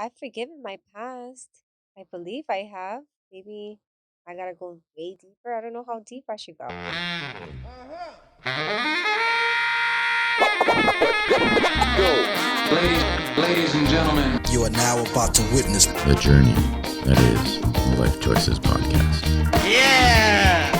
I've forgiven my past. I believe I have. Maybe I gotta go way deeper. I don't know how deep I should go. Ladies and gentlemen, you are now about to witness the journey that is the Lyfe Choyces podcast. Yeah!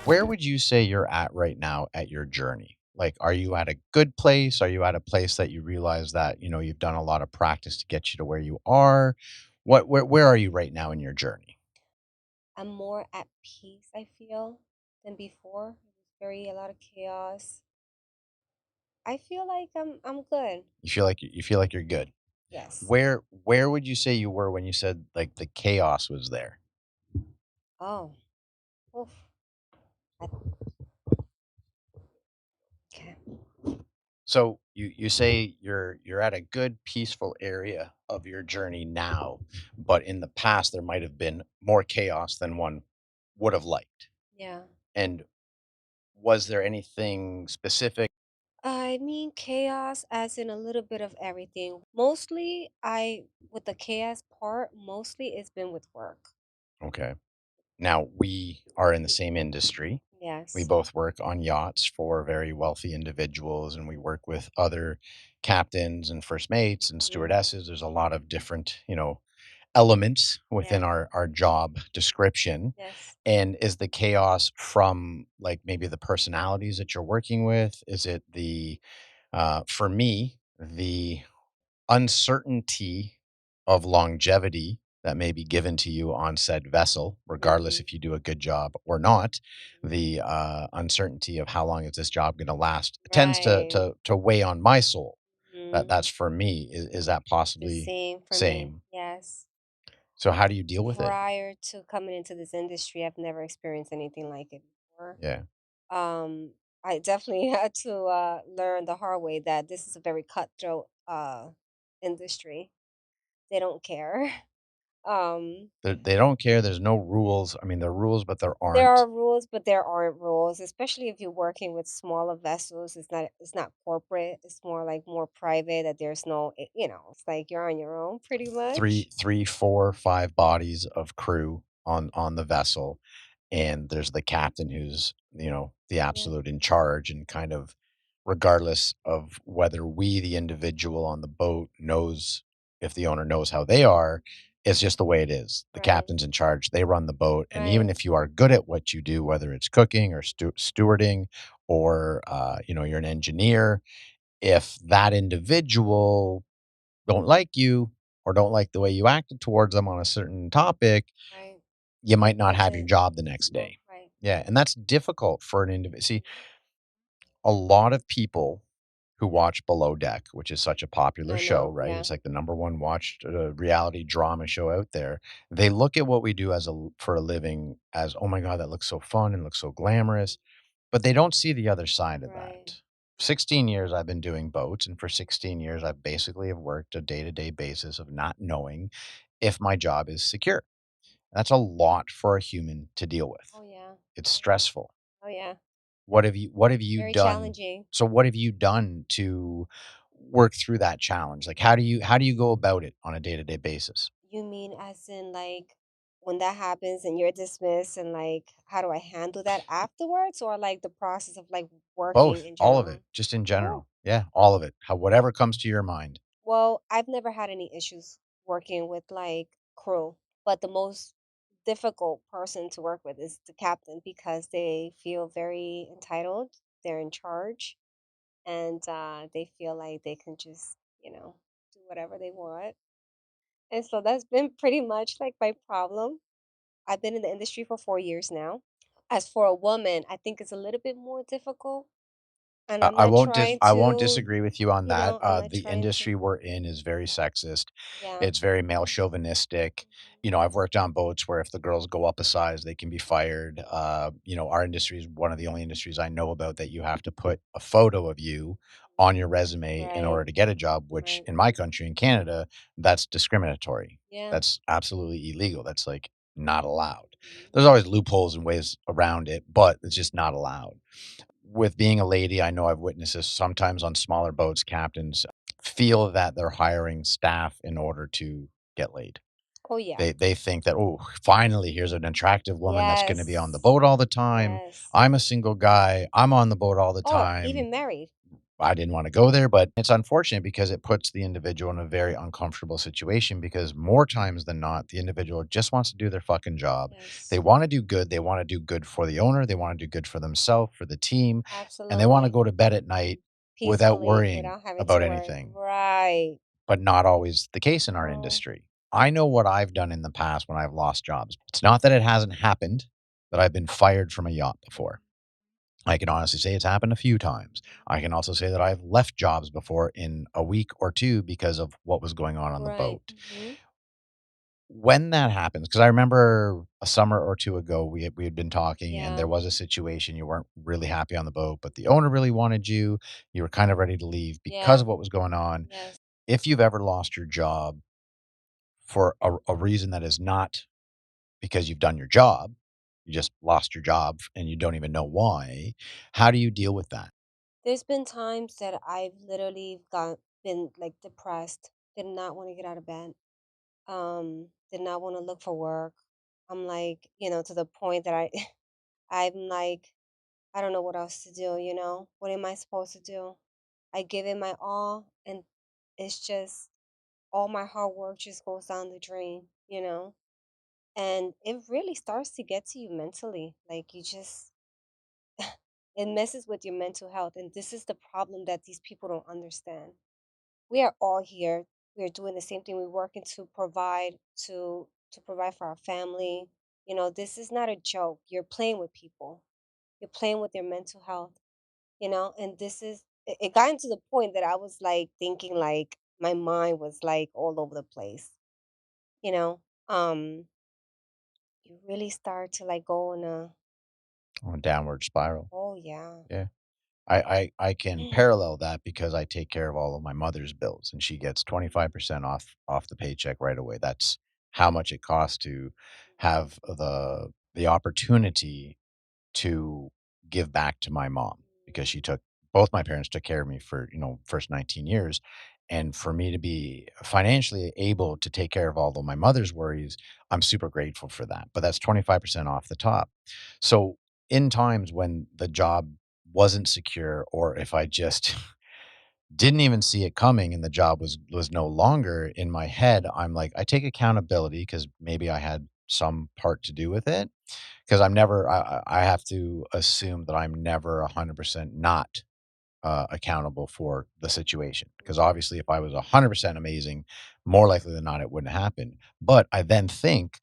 Where would you say you're at right now at your journey? Like, are you at a good place? Are you at a place that you realize that, you've done a lot of practice to get you to where you are? Where are you right now in your journey? I'm more at peace, I feel, than before. It was a lot of chaos. I feel like I'm good. You feel like you're good. Yes. Where would you say you were when you said like the chaos was there? Oh. Oof. Okay. So you say you're at a good peaceful area of your journey now, but in the past there might have been more chaos than one would have liked. Yeah. And was there anything specific? I mean chaos as in a little bit of everything. Mostly with the chaos part, mostly it's been with work. Okay. Now we are in the same industry. Yes. We both work on yachts for very wealthy individuals, and we work with other captains and first mates and stewardesses. There's a lot of different, elements within our job description. Yes. And is the chaos from like maybe the personalities that you're working with? Is it for me, the uncertainty of longevity that may be given to you on said vessel, regardless if you do a good job or not? The uncertainty of how long is this job going to last tends to weigh on my soul. That's for me. Is that the possibly same for me. same? Yes. So how do you deal with it? Prior to coming into this industry, I've never experienced anything like it before. Yeah. I definitely had to learn the hard way that this is a very cutthroat industry. They don't care. They don't care. There's no rules. I mean, there are rules, but there There aren't. are rules, but there aren't rules, especially if you're working with smaller vessels. It's not corporate. It's more private that there's no, it's like you're on your own pretty much. Three, 4, 5 bodies of crew on the vessel, and there's the captain who's the Yeah. absolute in charge, and kind of regardless of whether we the individual on the boat knows, if the owner knows how they are, it's just the way it is. The Right. captain's in charge, they run the boat, and even Right. if you are good at what you do, whether it's cooking or stewarding, or you're an engineer, if that individual don't like you or don't like the way you acted towards them on a certain topic, Right. you might not have your Right. job the next day. Right. Yeah, and that's difficult for an individual. See, a lot of people who watch Below Deck, which is such a popular I show, know. right? Yeah. It's like the number one watched reality drama show out there. They look at what we do for a living as, oh my God, that looks so fun and looks so glamorous, but they don't see the other side of Right. that. 16 years I've been doing boats, and for 16 years I've basically have worked a day-to-day basis of not knowing if my job is secure. That's a lot for a human to deal with. Oh yeah. It's stressful. Oh yeah. What have you Very done? challenging. So what have you done to work through that challenge? Like, how do you go about it on a day-to-day basis? You mean as in like when that happens and you're dismissed and like how do I handle that afterwards or like the process of like working Both, in all of it, general? just in Oh, general. Yeah, all of it. Whatever comes to your mind. well, I've never had any issues working with like crew, but the most difficult person to work with is the captain because they feel very entitled. They're in charge and they feel like they can just, do whatever they want. And so that's been pretty much like my problem. I've been in the industry for 4 years now. As for a woman, I think it's a little bit more difficult. And I'm not trying I won't to, disagree with you on that. I'm not The trying to, industry we're in is very sexist. yeah. It's very male chauvinistic. I've worked on boats where if the girls go up a size, they can be fired. Our industry is one of the only industries I know about that you have to put a photo of you on your resume in order Right, to get a job, which right. in my country, in Canada, that's discriminatory. Yeah. That's absolutely illegal. That's like not allowed. Mhm. There's always loopholes and ways around it, but it's just not allowed. with being a lady, I know I've witnessed this sometimes on smaller boats, captains feel that they're hiring staff in order to get laid. Oh yeah. They think that, "Oh, finally, here's an attractive woman that's gonna be on the Yes. boat all the time. Yes. I'm a single guy. I'm on the boat all the Or time. even married. I didn't wanna go there," but it's unfortunate because it puts the individual in a very uncomfortable situation because more times than not, the individual just wants to do their fucking job. They Yes. wanna do good, they wanna do good for the owner, they wanna do good for themselves, for the team, and they wanna Absolutely. go to bed at night without Peacefully worrying without having to about worry. anything, Right. but not always the case in our No. industry. I know what I've done in the past when I've lost jobs. It's not that it hasn't happened, that I've been fired from a yacht before. I can honestly say it's happened a few times. I can also say that I've left jobs before in a week or 2 because of what was going on the Right. boat. Hmm. When that happens, because I remember a summer or 2 ago, we had been talking and there Yeah. was a situation you weren't really happy on the boat, but the owner really wanted you. You were kind of ready to leave because Yeah. of what was going on. Yes. If you've ever lost your job for a reason that is not because you've done your job, you just lost your job and you don't even know why, how do you deal with that? There's been times that I've literally got been like depressed, did not want to get out of bed, did not want to look for work. I'm like, to the point that I'm like, I don't know what else to do, you know? What am I supposed to do? I give it my all and it's just all my hard work just goes down the drain, you know? And it really starts to get to you mentally. Like you just it messes with your mental health. And this is the problem that these people don't understand. We are all here. We're doing the same thing. We're working to provide to provide for our family. This is not a joke. You're playing with people. You're playing with their mental health, and this is it got into the point that I was like thinking like my mind was like all over the place, you know. You really start to like go in a On a downward spiral. oh yeah. Yeah. I can parallel that because I take care of all of my mother's bills, and she gets 25% off the paycheck right away. That's how much it costs to have the opportunity to give back to my mom because she took both my parents took care of me for, first 19 years. And for me to be financially able to take care of all of my mother's worries, I'm super grateful for that. But that's 25% off the top. So in times when the job wasn't secure, or if I just didn't even see it coming and the job was no longer in my head, I'm like, I take accountability because maybe I had some part to do with it. Because I'm never I have to assume that I'm never 100% not, accountable for the situation. Because obviously, if I was 100% amazing, more likely than not, it wouldn't happen. But I then think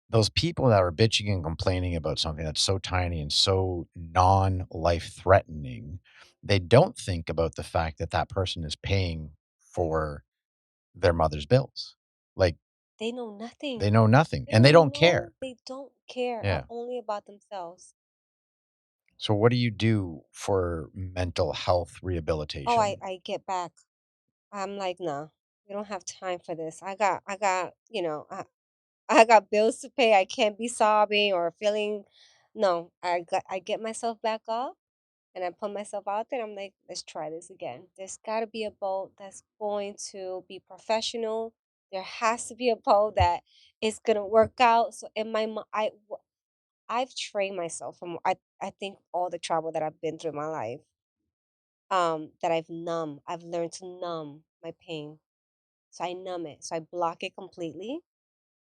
those people that are bitching and complaining about something that's so tiny and so non-life threatening, they don't think about the fact that that person is paying for their mother's bills. Like, They know nothing. they know nothing, They and they don't don't know. care. They don't care Yeah. only about themselves. So what do you do for mental health Oh, I rehabilitation? I get back. I'm like, nah, we don't have time for this. I got bills to pay. I can't be sobbing or feeling. No, I get myself back up and I put myself out there. I'm like, let's try this again. There's got to be a boat that's going to be professional. There has to be a boat that is gonna work out. So in my mind, I've trained myself from I think all the travel that I've been through in my life, that I've learned to numb my pain. So I numb it. So I block it completely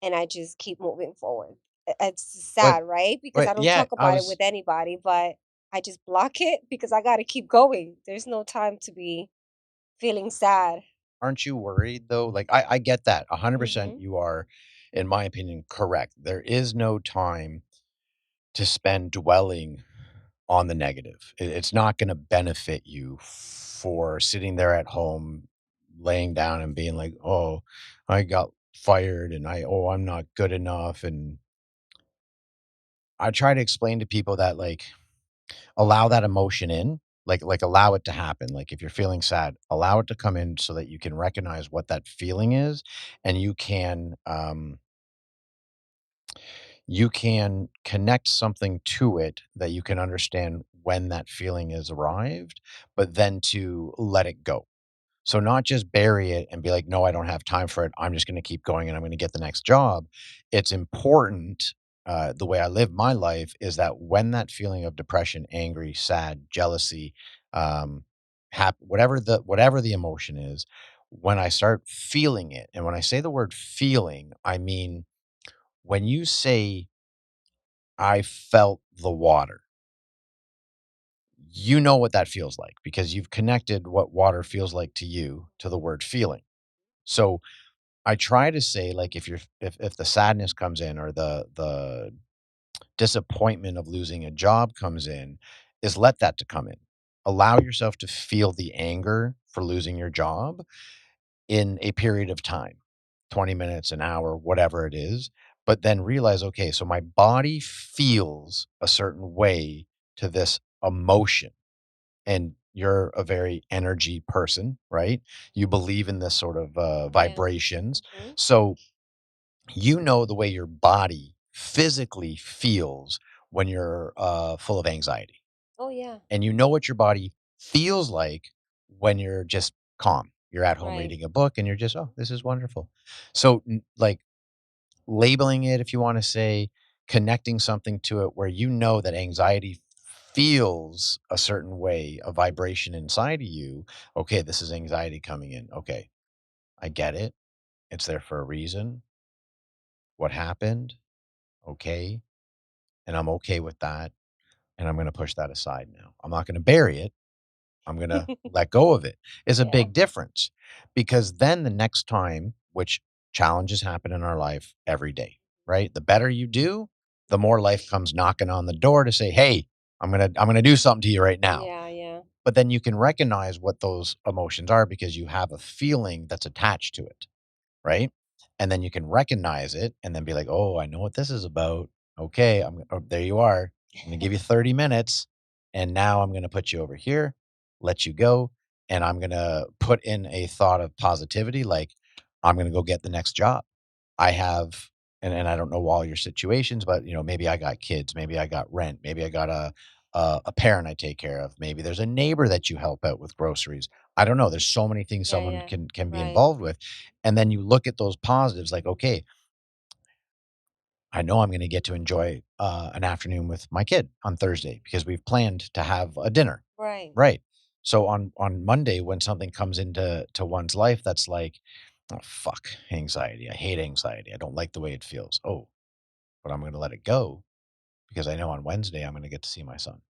and I just keep moving forward. It's But sad, right? Because but I don't yeah, talk about it with anybody, but I just block it because I got to keep going. There's no time to be feeling sad. aren't you worried though? Like I get that 100%. Mhm. You are, in my opinion, correct. There is no time to spend dwelling on the negative. It's not going to benefit you for sitting there at home, laying down and being like, "Oh, I got fired, and I'm not good enough." And I try to explain to people that like allow that emotion in, like allow it to happen. Like if you're feeling sad, allow it to come in so that you can recognize what that feeling is, and you can connect something to it that you can understand when that feeling is arrived, but then to let it go. So not just bury it and be like, no, I don't have time for it. I'm just going to keep going and I'm going to get the next job. It's important. The way I live my life is that when that feeling of depression, angry, sad, jealousy, um, whatever the emotion is, when I start feeling it, and when I say the word feeling, I mean when you say I felt the water, you know what that feels like because you've connected what water feels like to you to the word feeling. So I try to say, like, if the sadness comes in or the disappointment of losing a job comes in, is let that to come in. Allow yourself to feel the anger for losing your job in a period of time, 20 minutes, an hour, whatever it is, but then realize, okay, so my body feels a certain way to this emotion. And you're a very energy person, right? You believe in this sort of Yeah. vibrations. Hmm. So you know the way your body physically feels when you're full of anxiety, Oh yeah. and you know what your body feels like when you're just calm. You're at home Right. reading a book and you're just, oh, this is wonderful. So like labeling it, if you want to say, connecting something to it where you know that anxiety feels a certain way, a vibration inside of you. Okay, this is anxiety coming in. Okay, I get it. It's there for a reason. What happened? Okay. And I'm okay with that. And I'm going to push that aside now. I'm not going to bury it. I'm going to let go of it. Is a Yeah. big difference because then the next time, which challenges happen in our life every day, right? The better you do, the more life comes knocking on the door to say, "Hey, I'm going to do something to you right now." Yeah. Yeah. But then you can recognize what those emotions are because you have a feeling that's attached to it, right? And then you can recognize it and then be like, "Oh, I know what this is about. Okay, oh, there you are. I'm gonna give you 30 minutes, and now I'm gonna put you over here, let you go, and I'm gonna put in a thought of positivity, like I'm gonna go get the next job. I have, and I don't know all your situations, but maybe I got kids, maybe I got rent, maybe I got a parent I take care of, maybe there's a neighbor that you help out with groceries. I don't know. There's so many things Yeah. someone Yeah. can be Right. involved with. And then you look at those positives like, okay, I know I'm going to get to enjoy an afternoon with my kid on Thursday because we've planned to have a dinner. Right. Right. So on Monday, when something comes into one's life that's like, oh, fuck, anxiety. I hate anxiety. I don't like the way it feels. Oh, but I'm going to let it go because I know on Wednesday I'm going to get to see my son.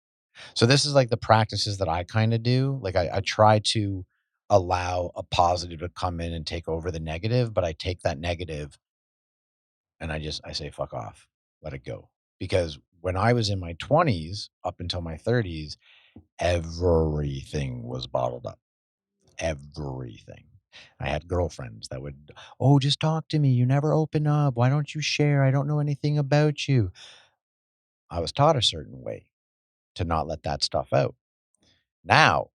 So this is like the practices that I kind of do. Like I try to allow a positive to come in and take over the negative, but I take that negative and I say fuck off, let it go. Because when I was in my 20s up until my 30s, everything was bottled up. Everything. I had girlfriends that would, oh, just talk to me. You never open up. Why don't you share? I don't know anything about you. I was taught a certain way to not let that stuff out. Now,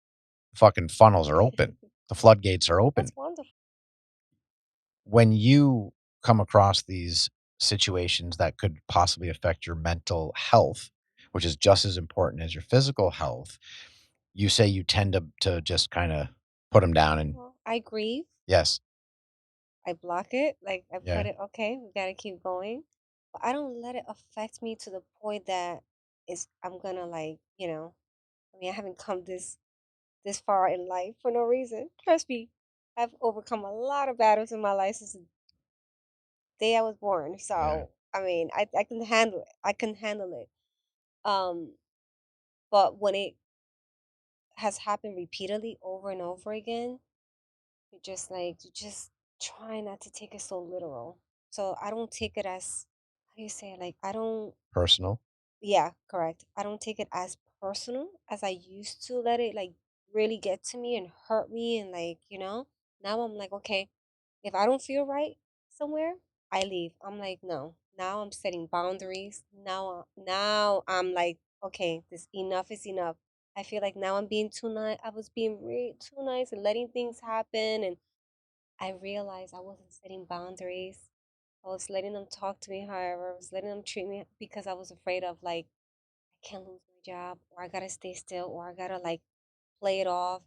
fucking funnels are open. The floodgates are That's open. wonderful. When you come across these situations that could possibly affect your mental health, which is just as important as your physical health, you say you tend to just kind of put them down and Well, I grieve. yes, I block it. Like I put yeah, it. Okay, we gotta keep going. But I don't let it affect me to the point that I'm gonna like I mean, I haven't come this far in life for no reason. Trust me, I've overcome a lot of battles in my life since the day I was born. yeah, So I mean, I can handle it. I can handle it. Um, but when it has happened repeatedly over and over again, you just try not to take it so literal. So I don't take it as how do you say it? Like I don't personal. yeah, correct. I don't take it as personal as I used to let it like really get to me and hurt me and now I'm like, okay, if I don't feel right somewhere, I leave. I'm like, no. Now I'm setting boundaries. Now I'm like, okay, this enough is enough. I feel like now I'm being too nice. I was being really too nice and letting things happen and I realized I wasn't setting boundaries. I was letting them talk to me however, I was letting them treat me because I was afraid of like I can't lose my job or I gotta stay still or I gotta like play it off.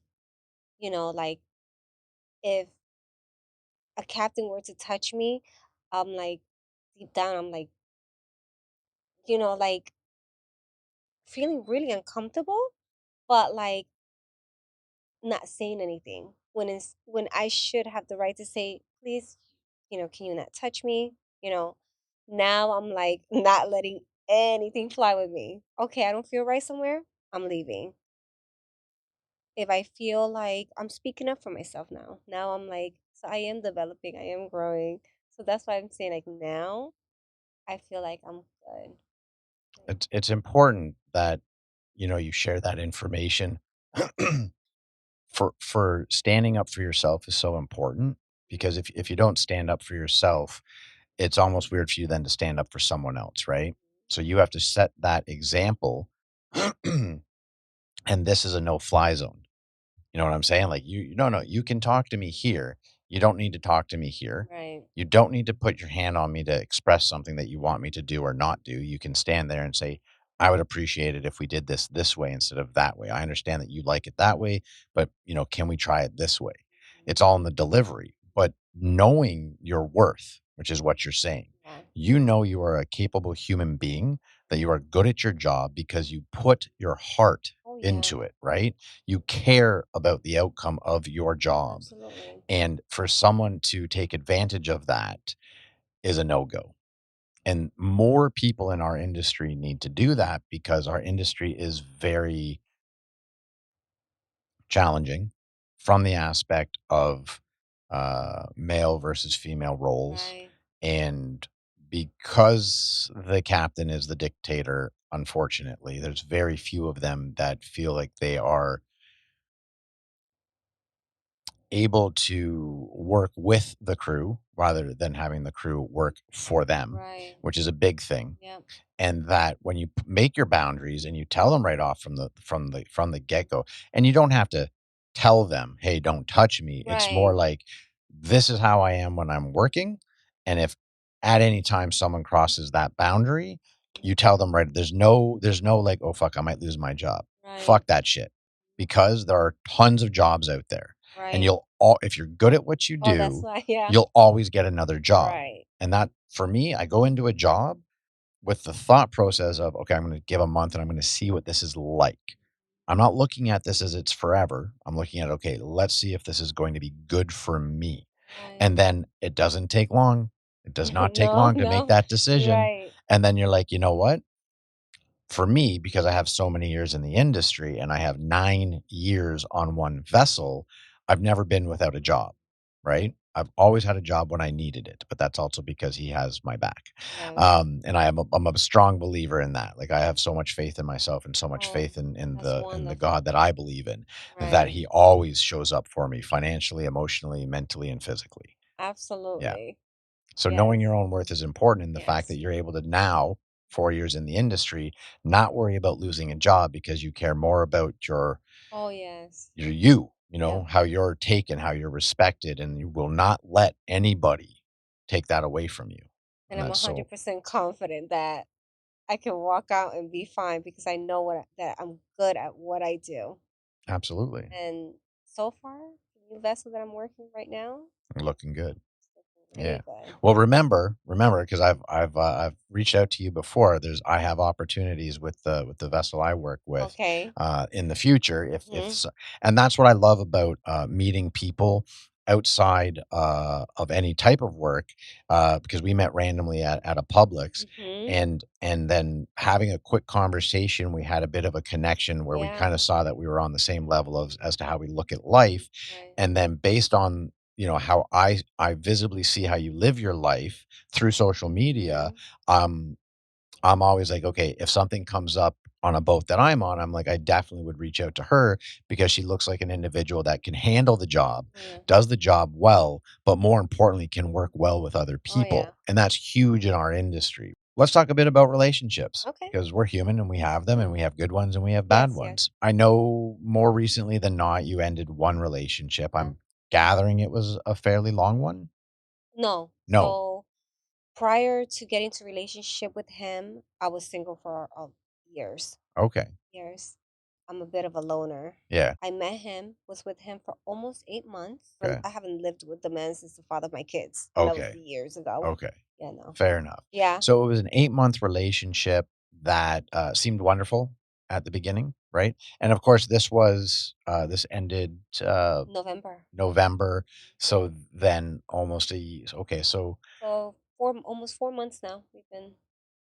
Like if a captain were to touch me, I'm like deep down, I'm like, like feeling really uncomfortable, but like not saying anything when I should have the right to say, please, can you not touch me? You know, now I'm like not letting anything fly with me. Okay, I don't feel right somewhere, I'm leaving. If I feel like I'm speaking up for myself now. Now I'm like, so I am developing, I am growing. So that's why I'm saying like now I feel like I'm good. Like, It's important that you share that information. For standing up for yourself is so important because if you don't stand up for yourself, it's almost weird for you then to stand up for someone else, right? So you have to set that example, and this is a no-fly zone. You know what I'm saying? Like no, you can talk to me here. You don't need to talk to me here. right. You don't need to put your hand on me to express something that you want me to do or not do. You can stand there and say, I would appreciate it if we did this way instead of that way. I understand that you like it that way, but can we try it this way? It's all in the delivery, but knowing your worth, which is what you're saying. Yeah. You are a capable human being, that you are good at your job because you put your heart Oh yeah. into it, right? You care about the outcome of your job. Absolutely. And for someone to take advantage of that is a no-go. And more people in our industry need to do that because our industry is very challenging from the aspect of male versus female roles. Right. And because the captain is the dictator, unfortunately, there's very few of them that feel like they are able to work with the crew rather than having the crew work for them, Right. which is a big thing. Yep. And that when you make your boundaries and you tell them right off from the get-go, and you don't have to tell them, hey, don't touch me. It's more Right. like, this is how I am when I'm working, and if at any time someone crosses that boundary, you tell them right. There's no like, oh fuck, I might lose my job. Right. Fuck that shit, because there are tons of jobs out there, and Right. if you're good at what you Oh, that's do, why. Yeah. you'll always get another job. Right. And that, for me, I go into a job with the thought process of, okay, I'm going to give a month and I'm going to see what this is like. I'm not looking at this as it's forever. I'm looking at, okay, let's see if this is going to be good for me. Right. And then it doesn't take long. It does not take No, long to make no. that decision. Right. And then you're like, you know what? For me, because I have so many years in the industry and I have 9 years on one vessel, I've never been without a job, right? I've always had a job when I needed it, but that's also because he has my back. Right. And I'm a strong believer in that. Like, I have so much faith in myself and so much Oh, faith in that's the God wonderful. that I believe in, that Right. he always shows up for me financially, emotionally, mentally, and physically. Yeah. Absolutely. So knowing Yes. your own worth is important, in the fact that Yes. you're able to now, 4 years in the industry, not worry about losing a job because you care more about Oh, yes. you, Yep. how you're taken, how you're respected, and you will not let anybody take that away from you. And And I'm that's so 100% confident that I can walk out and be fine because I know that I'm good at what I do. absolutely And so far, the new vessel that I'm working right now, looking good. it's looking Yeah. really good. Well, remember, because I've reached out to you before. I have opportunities with the vessel I work with, Okay. in the future. If Hmm. and that's what I love about meeting people outside of any type of work, because we met randomly at a Publix, Hmm. and then having a quick conversation, we had a bit of a connection where we Yeah. kind of saw that we were on the same level of as to how we look at life, Right. and then based on how I visibly see how you live your life through social media. Hmm. um I'm always like, okay, if something comes up on a boat that I'm on, I'm like, I definitely would reach out to her because she looks like an individual that can handle the job, Oh, yeah. does the job well, but more importantly can work well with other Oh, yeah. people, and that's huge in our industry. Let's talk a bit about relationships, Okay. because we're human and we have them, and Hmm. we have good ones and we have bad Yes, yes. ones. I know more recently than not you ended one relationship. Yeah. I'm gathering it was a fairly long one. No. No. So Prior to getting to relationship with him, I was single for years. Okay. Years. I'm a bit of a loner. Yeah. I met him, was with him for almost 8 months. But Okay. I haven't lived with the man since the father of my kids. And that was Okay. years ago. Okay. Yeah, no. Fair enough. Yeah. So it was an 8-month relationship that seemed wonderful at the beginning, right? And of course, this ended November. November. So then almost a year. Okay, so So almost 4 months now we've been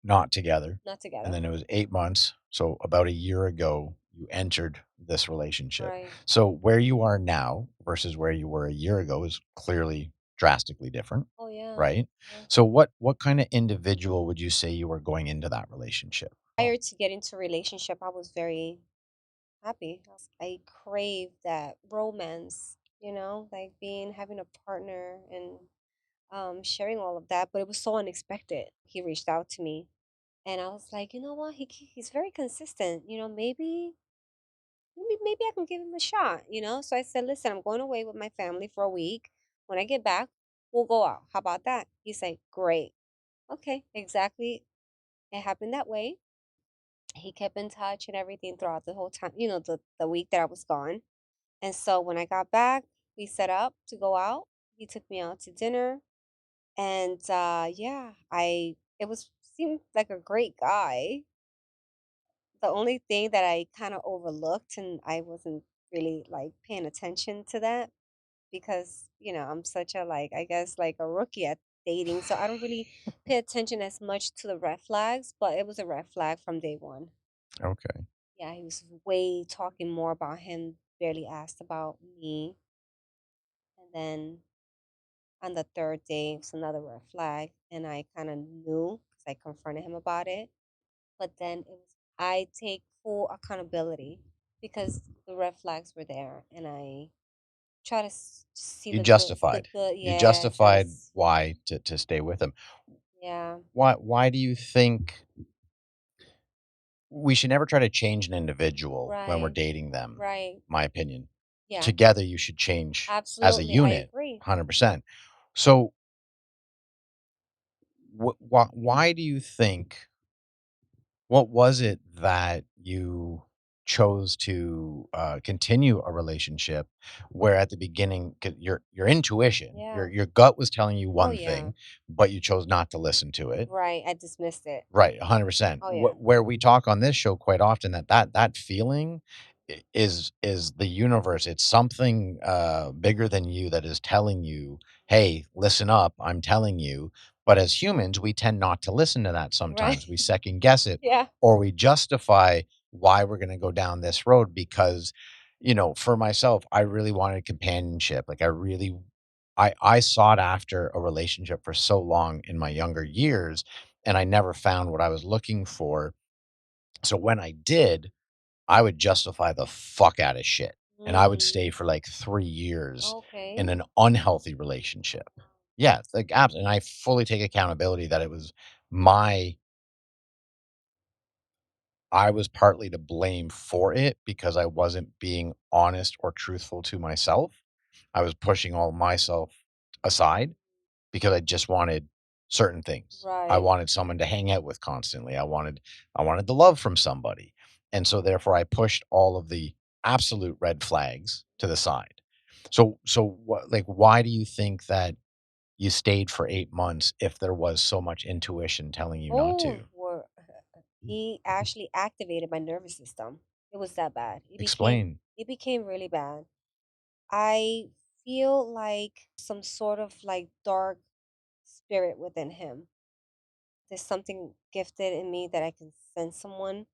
not together. not And together. then it was 8 months. So about a year ago, you entered this relationship. Right. So where you are now versus where you were a year ago is clearly drastically different, Oh yeah. right? Yeah. So what kind of individual would you say you were going into that relationship? Prior to getting to a relationship, I was very happy. I crave that romance, like having a partner and sharing all of that. But it was so unexpected. He reached out to me, and I was like, you know what? He's very consistent. Maybe I can give him a shot. So I said, listen, I'm going away with my family for a week. When I get back, we'll go out. How about that? He's like, great. Okay, exactly. It happened that way. He kept in touch and everything throughout the whole time, the week that I was gone. And so when I got back, we set up to go out. He took me out to dinner. And yeah, I it was seemed like a great guy. The only thing that I kind of overlooked, and I wasn't really like paying attention to that because, I'm such a like I guess like a rookie at dating, so I don't really pay attention as much to the red flags, but it was a red flag from day one. Okay. Yeah, he was way talking more about him, barely asked about me. And then on the third day, it was another red flag. And I kind of knew because I confronted him about it. But then I take full accountability because the red flags were there. And I try to see You the good, justified. You yeah, justified why to stay with him. yeah, Why do you think we should never try to change an individual when we're right, dating them? right. My opinion. Yeah, Together you should change as a absolutely. I unit, agree. 100%. So why do you think what was it that you chose to continue a relationship where at the beginning your intuition, Yeah. your gut was telling you Oh, one yeah. thing, but you chose not to listen to it? Right. I dismissed it. Right, 100%. Oh, yeah. Where we talk on this show quite often that feeling is the universe. It's something bigger than you that is telling you, "Hey, listen up, I'm telling you." But as humans, we tend not to listen to that Right. sometimes. We second guess it Yeah. or we justify why we're going to go down this road because for myself, I really wanted companionship. Like I sought after a relationship for so long in my younger years and I never found what I was looking for. So when I did, I would justify the fuck out of shit. And I would Mm. stay for like 3 years in Okay. an unhealthy relationship. Yeah, like abs and I fully take accountability that it was my I was partly to blame for it because I wasn't being honest or truthful to myself. I was pushing all myself aside because I just wanted certain things. I Right. wanted someone to hang out with constantly. I wanted the love from somebody. And so therefore I pushed all of the absolute red flags to the side. So what like why do you think that you stayed for 8 months if there was so much intuition telling you not Oh, to? he actually activated my nervous system. It was that bad. Explain. It became really bad. I feel like some sort of like dark spirit within him. There's something gifted in me that I can sense someone.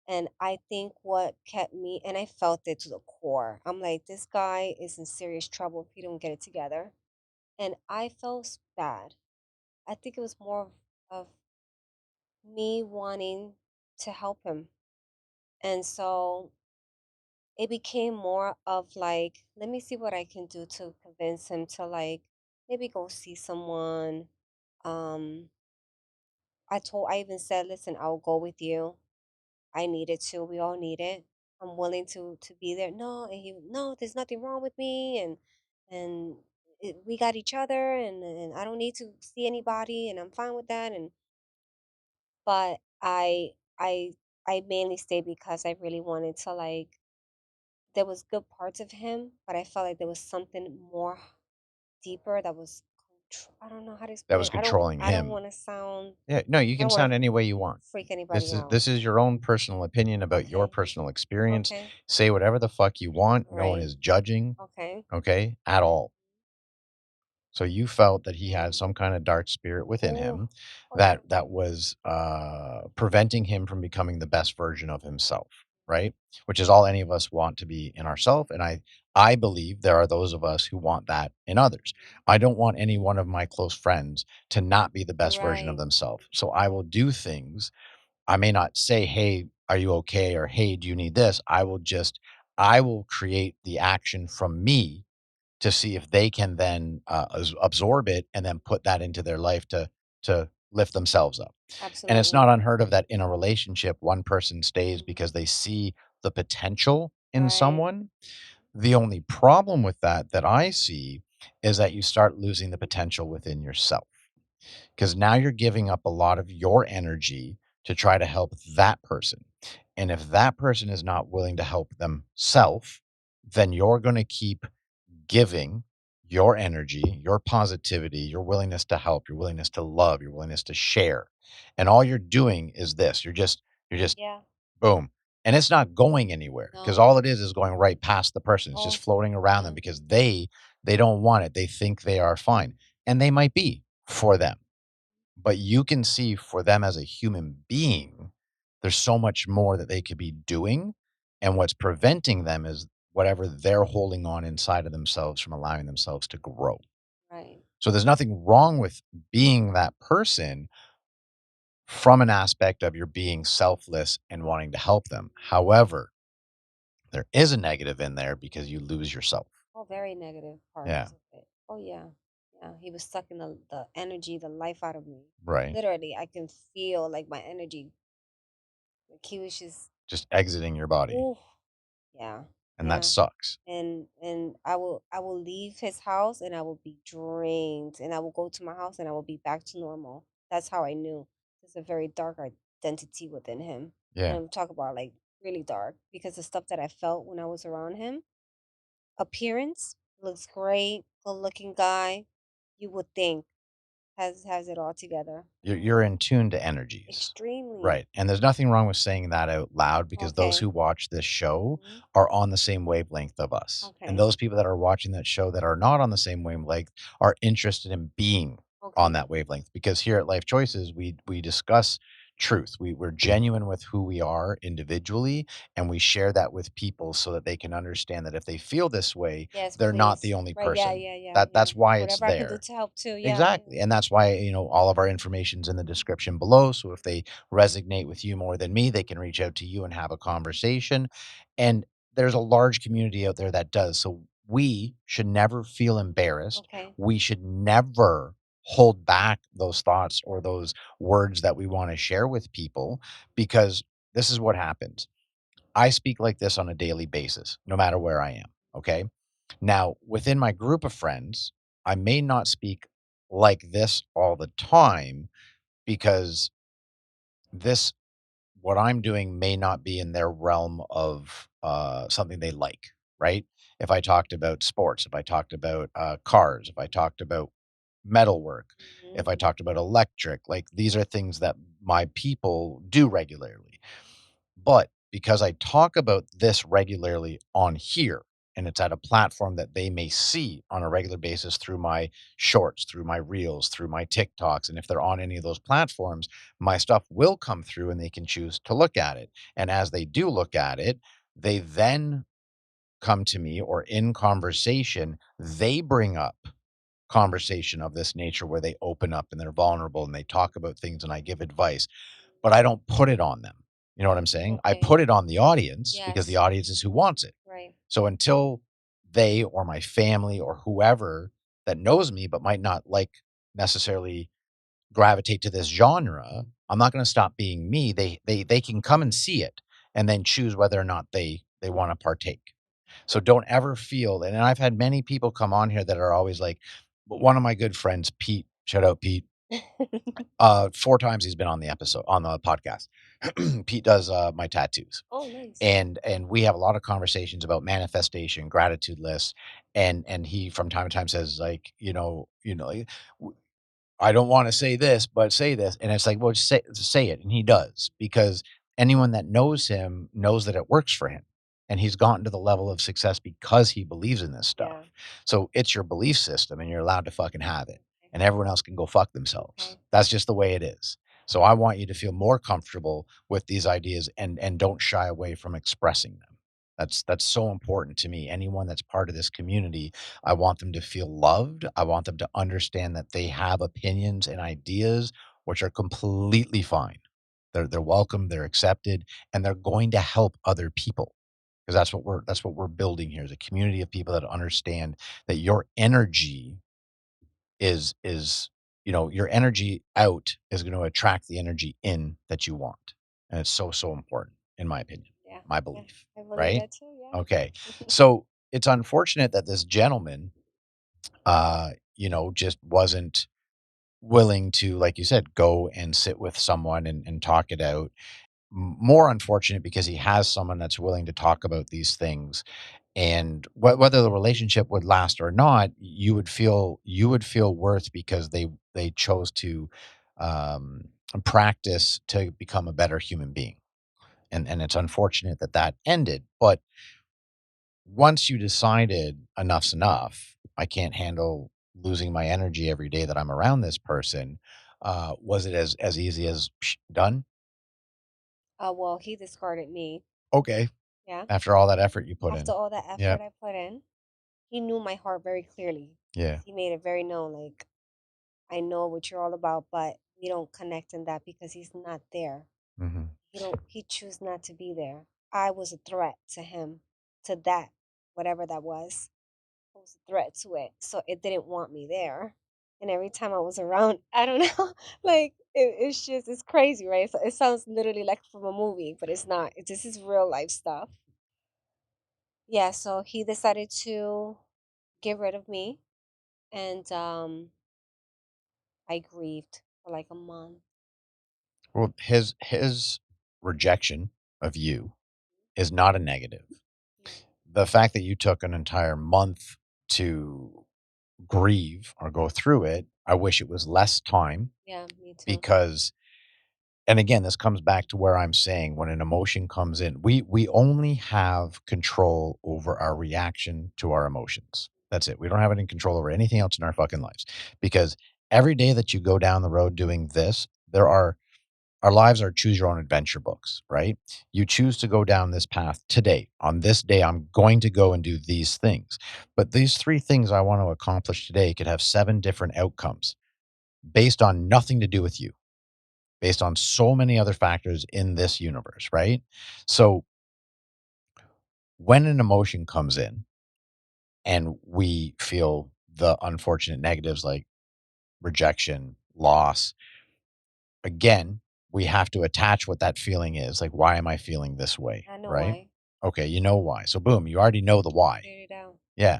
And I think what kept me, and I felt it to the core. I'm like, this guy is in serious trouble if he don't get it together. And I felt bad. I think it was more of me wanting to help him. And so it became more of like, let me see what I can do to convince him to like maybe go see someone. Um, I even said, listen, I'll go with you. I need it too. We all need it. I'm willing to be there. No, and he no, there's nothing wrong with me, and we got each other, and I don't need to see anybody, and I'm fine with that. And but I I mainly stayed because I really wanted to, like, there was good parts of him, but I felt like there was something more deeper that was I don't know how to That explain was it. controlling I don't him. want to sound Yeah, no, you I can don't want sound to any way you want. freak This anybody is out. this is your own personal opinion about your Okay. personal experience. Okay. Say whatever the fuck you want. No one Right. is judging, Okay. okay, at all. So you felt that he had Mm. some kind of dark spirit within Oh. him Oh yeah. that was preventing him from becoming the best version of himself, right? Which is all any of us want to be in ourselves. And I believe there are those of us who want that in others. I don't want any one of my close friends to not be the best version of Right. themselves. So I will do things. I may not say, "Hey, are you okay?" or "Hey, do you need this?" I will create the action from me to see if they can then absorb it and then put that into their life to lift themselves up. And it's not Absolutely. unheard of that in a relationship, one person stays Mhm. because they see the potential in Right. someone. The only problem with that I see is that you start losing the potential within yourself because now you're giving up a lot of your energy to try to help that person. And if that person is not willing to help themselves, then you're going to keep giving your energy, your positivity, your willingness to help, your willingness to love, your willingness to share. And all you're doing is this. You're just Yeah. boom. And it's not going anywhere because No. all it is going right past the person. It's just Oh. floating around them Mm. because they don't want it. They think they are fine. And they might be for them. But you can see for them as a human being, there's so much more that they could be doing. And what's preventing them is whatever they're holding on inside of themselves from allowing themselves to grow. Right. So there's nothing wrong with being that person from an aspect of your being selfless and wanting to help them. However, there is a negative in there because you lose yourself. Oh, very negative Yeah. parts of it. Oh yeah. Yeah. He was sucking the energy, the life out of me. Right. Literally, I can feel like my energy. Like he was just, Just exiting your body. ooh, yeah, And that yeah. sucks. And I will leave his house and I will be drained, and I will go to my house and I will be back to normal. That's how I knew there's a very dark identity within him. Yeah. And talk about, like, really dark, because the stuff that I felt when I was around him, appearance looks great, good looking guy. You would think has it all together. You're in tune to energies. Extremely. Right, and there's nothing wrong with saying that out loud because those Okay. who watch this show Mhm. are on the same wavelength of us, and Okay. those people that are watching that show that are not on the same wavelength are interested in being on Okay. that wavelength because here at Life Choices, we discuss truth. We're genuine with who we are individually, and we share that with people so that they can understand that if they feel this way, Yes, they're not the please. only Right. Yeah. person. Yeah. Yeah. Yeah. That's why it's Whatever I can do there. to help too. Yeah. Yeah. Exactly. And that's why, all of our information's in the description below. So if they resonate with you more than me, they can reach out to you and have a conversation. And there's a large community out there that does. So we should never feel embarrassed. Okay. We should never hold back those thoughts or those words that we want to share with people because this is what happens. I speak like this on a daily basis, no matter where I am. Okay. Now, within my group of friends, I may not speak like this all the time because this, what I'm doing, may not be in their realm of something they like, right? If I talked about sports, if I talked about cars, if I talked about metalwork, if Mhm. I talked about electric, like these are things that my people do regularly. But because I talk about this regularly on here, and it's at a platform that they may see on a regular basis through my shorts, through my reels, through my TikToks. And if they're on any of those platforms, my stuff will come through and they can choose to look at it. And as they do look at it, they then come to me or in conversation, they bring up conversation of this nature where they open up and they're vulnerable and they talk about things and I give advice, but I don't put it on them. You know what I'm saying? I Okay. put it on the audience because the Yes. audience is who wants it. Right. So until they or my family or whoever that knows me but might not like necessarily gravitate to this genre, I'm not going to stop being me. They can come and see it and then choose whether or not they want to partake. So don't ever feel, and I've had many people come on here that are always like, but one of my good friends, Pete, shout out Pete. 4 times he's been on the podcast. Pete does my tattoos. Oh, nice. And we have a lot of conversations about manifestation, gratitude lists, and he from time to time says like, I don't want to say this, but say this. And it's like, well, just say it. And he does, because anyone that knows him knows that it works for him. And he's gotten to the level of success because he believes in this stuff. Yeah. So it's your belief system and you're allowed to fucking have it. And everyone else can go fuck themselves. Okay. That's just the way it is. So I want you to feel more comfortable with these ideas and don't shy away from expressing them. That's so important to me. Anyone that's part of this community, I want them to feel loved. I want them to understand that they have opinions and ideas which are completely fine. They're welcome, they're accepted, and they're going to help other people. Because that's what we're building here, is a community of people that understand that your energy is your energy out is going to attract the energy in that you want. And it's so, so important, in my opinion, Yeah. my Yeah. belief. I believe Right? that too. Yeah. Okay. So it's unfortunate that this gentleman, just wasn't willing to, like you said, go and sit with someone and talk it out. More unfortunate because he has someone that's willing to talk about these things, and whether the relationship would last or not, you would feel worth because they chose to um, practice to become a better human being, and it's unfortunate that that ended. But once you decided enough's enough, I can't handle losing my energy every day that I'm around this person. Was it as easy as done? Well, he discarded me. Okay, Yeah. after all that effort you put After in. all that Yeah, effort I put in, he knew my heart very clearly. yeah. He made it very known, like, I know what you're all about, but we don't connect in that because he's not there. Hmm. He choose not to be there. I was a threat to him, to that, whatever that was. I was a threat to it. So it didn't want me there. And every time I was around, I don't know, like it's crazy, right? So it sounds literally like from a movie, but it's not. This is real life stuff. Yeah, so he decided to get rid of me, and I grieved for like a month. Well, his rejection of you is not a negative. Mm. The fact that you took an entire month to grieve or go through it, I wish it was less time, Yeah, me too. because, and again, this comes back to where I'm saying, when an emotion comes in, we only have control over our reaction to our emotions. That's it. We don't have any control over anything else in our fucking lives, because every day that you go down the road doing this, our lives are choose your own adventure books, right? You choose to go down this path today. On this day, I'm going to go and do these things. But these 3 things I want to accomplish today could have 7 different outcomes based on nothing to do with you, based on so many other factors in this universe, right? So when an emotion comes in and we feel the unfortunate negatives like rejection, loss, again, we have to attach what that feeling is. Like, why am I feeling this way? I know Right? why. Okay, you know why. So boom, you already know the why. Figured it out. Yeah.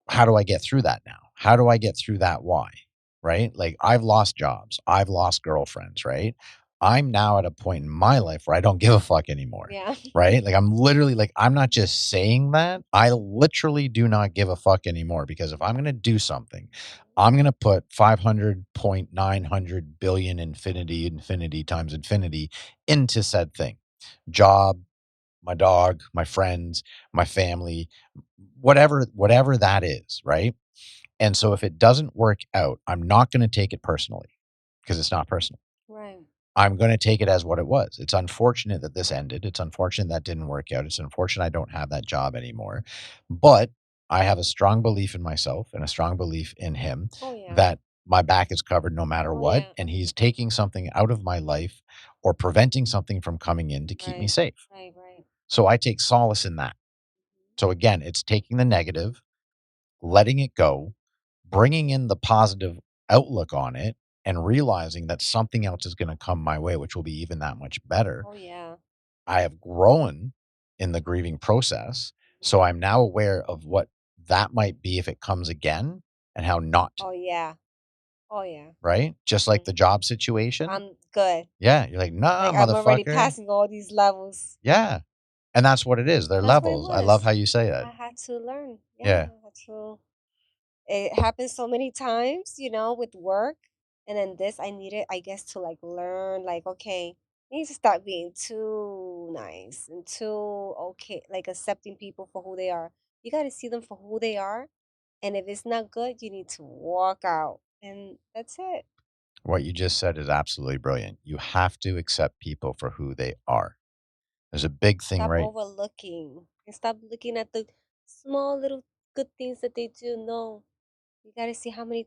How do I get through that now? How do I get through that why? Right? Like, I've lost jobs, I've lost girlfriends, right? I'm now at a point in my life where I don't give a fuck anymore. Yeah. Right? Like, I'm literally like, I'm not just saying that. I literally do not give a fuck anymore, because if I'm going to do something, I'm going to put 500.900 billion infinity times infinity into said thing. Job, my dog, my friends, my family, whatever that is, right? And so if it doesn't work out, I'm not going to take it personally, because it's not personal. Right. I'm going to take it as what it was. It's unfortunate that this ended. It's unfortunate that didn't work out. It's unfortunate I don't have that job anymore. But I have a strong belief in myself and a strong belief in him Oh yeah. that my back is covered no matter Oh what. yeah. And he's taking something out of my life or preventing something from coming in to keep me Right. safe. Right. Right. So I take solace in that. So again, it's taking the negative, letting it go, bringing in the positive outlook on it, and realizing that something else is going to come my way, which will be even that much better. Oh yeah. I have grown in the grieving process. So I'm now aware of what that might be if it comes again and how not to, Oh yeah. Oh yeah. right? Just like the Mhm. job situation. I'm good. Yeah. You're like, nah, Like I'm already motherfucker. passing all these levels. Yeah. And that's what it is. They're That's what it levels. I love was. how you say that. I had to learn. Yeah, Yeah. I had to. It happens so many times, with work. And then this, I needed, I guess, to like learn, like, okay, you need to stop being too nice and too okay, like accepting people for who they are. You got to see them for who they are. And if it's not good, you need to walk out. And that's it. What you just said is absolutely brilliant. You have to accept people for who they are. There's a big thing, Stop right? overlooking and stop looking at the small little good things that they do. No, you got to see how many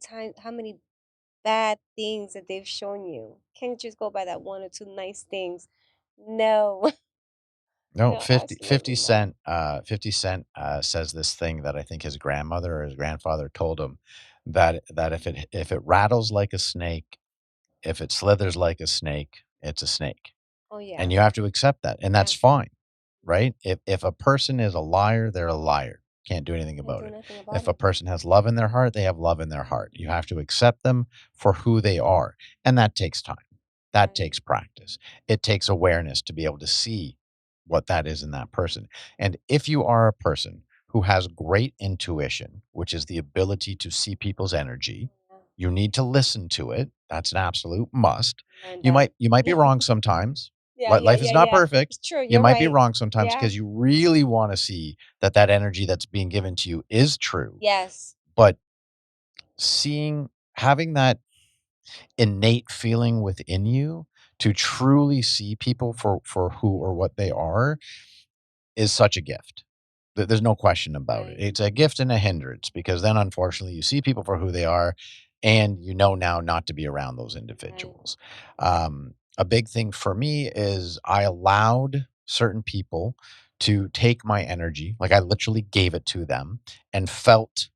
bad things that they've shown you. Can't just go by that one or two nice things. No, No, no, 50 absolutely not. Cent, 50 Cent says this thing that I think his grandmother or his grandfather told him that if it rattles like a snake, if it slithers like a snake, it's a snake. Oh And yeah, you have to accept that. And yeah. that's fine, right? If a person is a liar, they're a liar. Can't do anything Can't about do it. nothing about If a it. person has love in their heart, they have love in their heart. You have to accept them for who they are. And that takes time. That Right. takes practice. It takes awareness to be able to see what that is in that person. And if you are a person who has great intuition, which is the ability to see people's energy, Yeah, you need to listen to it. That's an absolute must. learn You that. might be wrong sometimes. Yeah, yeah, Life is yeah, not yeah. perfect. It's true. You You're might be right. wrong sometimes Yeah. because you really want to see that energy that's being given to you is true. Yes. But having that innate feeling within you to truly see people for who or what they are is such a gift. There's no question about it. Right. It's a gift and a hindrance because then unfortunately you see people for who they are and you know now not to be around those Right. individuals. A big thing for me is I allowed certain people to take my energy, like I literally gave it to them and felt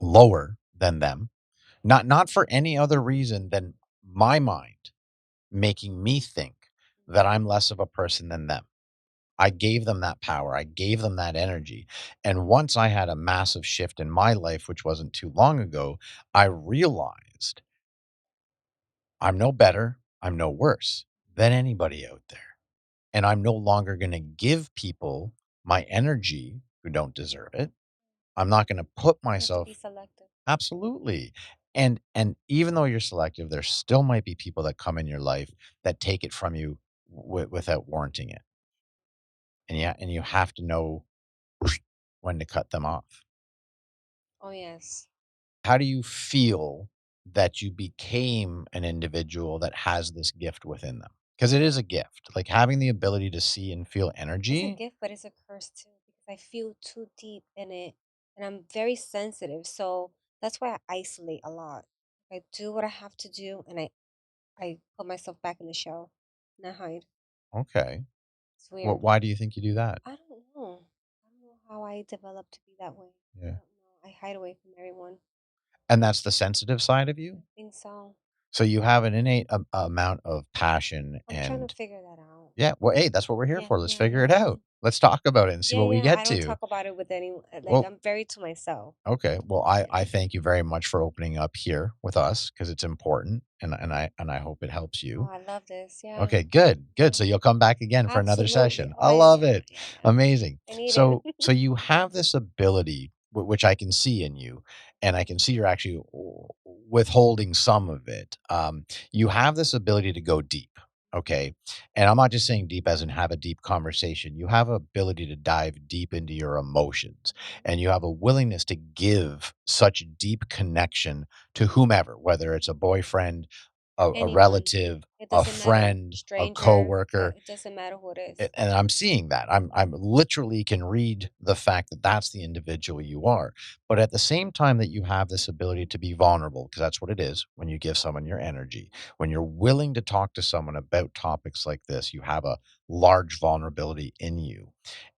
lower than them, not for any other reason than my mind making me think that I'm less of a person than them. I gave them that power. I gave them that energy. And once I had a massive shift in my life, which wasn't too long ago, I realized I'm no better, I'm no worse than anybody out there. And I'm no longer going to give people my energy who don't deserve it. I'm not going to put You have to myself be selective. absolutely. And even though you're selective, there still might be people that come in your life that take it from you without warranting it. And yeah, and you have to know when to cut them off. Oh yes. How do you feel that you became an individual that has this gift within them? Because it is a gift. Like having the ability to see and feel It's a energy. gift, but it's a curse too because I feel too deep in it and I'm very sensitive. So that's why I isolate a lot. I do what I have to do and I put myself back in the shell and I hide. Okay. It's Well, weird. why do you think you do that? I don't know. I don't know how I developed to be that way. I Yeah. don't know. I hide away from everyone. And that's the sensitive side of I you? think so. So you have an innate amount of passion I'm trying to and figure that out. yeah, well, hey, that's what we're here Yeah, for. Let's yeah, figure yeah. it out. Let's talk about it and see Yeah, what we yeah. I get don't to. talk about it with anyone. Like Well, I'm very to myself. okay. Well, I Yeah. I thank you very much for opening up here with us because it's important and I hope it helps Oh, you. I love this. Yeah. Okay, good, good. So Hmm. you'll come back again for another Absolutely. session. Oh, I love yeah, it. yeah, yeah. Amazing. I need So it. so you have this ability, which I can see in you, and I can see you're actually withholding some of it. You have this ability to go deep. Okay. And I'm not just saying deep as in have a deep conversation. You have ability to dive deep into your emotions and you have a willingness to give such deep connection to whomever, whether it's a boyfriend, a Anyone. relative, It a doesn't matter. friend, a Stranger. coworker, It doesn't matter who it is. and I'm seeing that. I'm literally can read the fact that that's the individual you are. But at the same time that you have this ability to be vulnerable, because that's what it is when you give someone your energy, when you're willing to talk to someone about topics like this, you have a large vulnerability in you.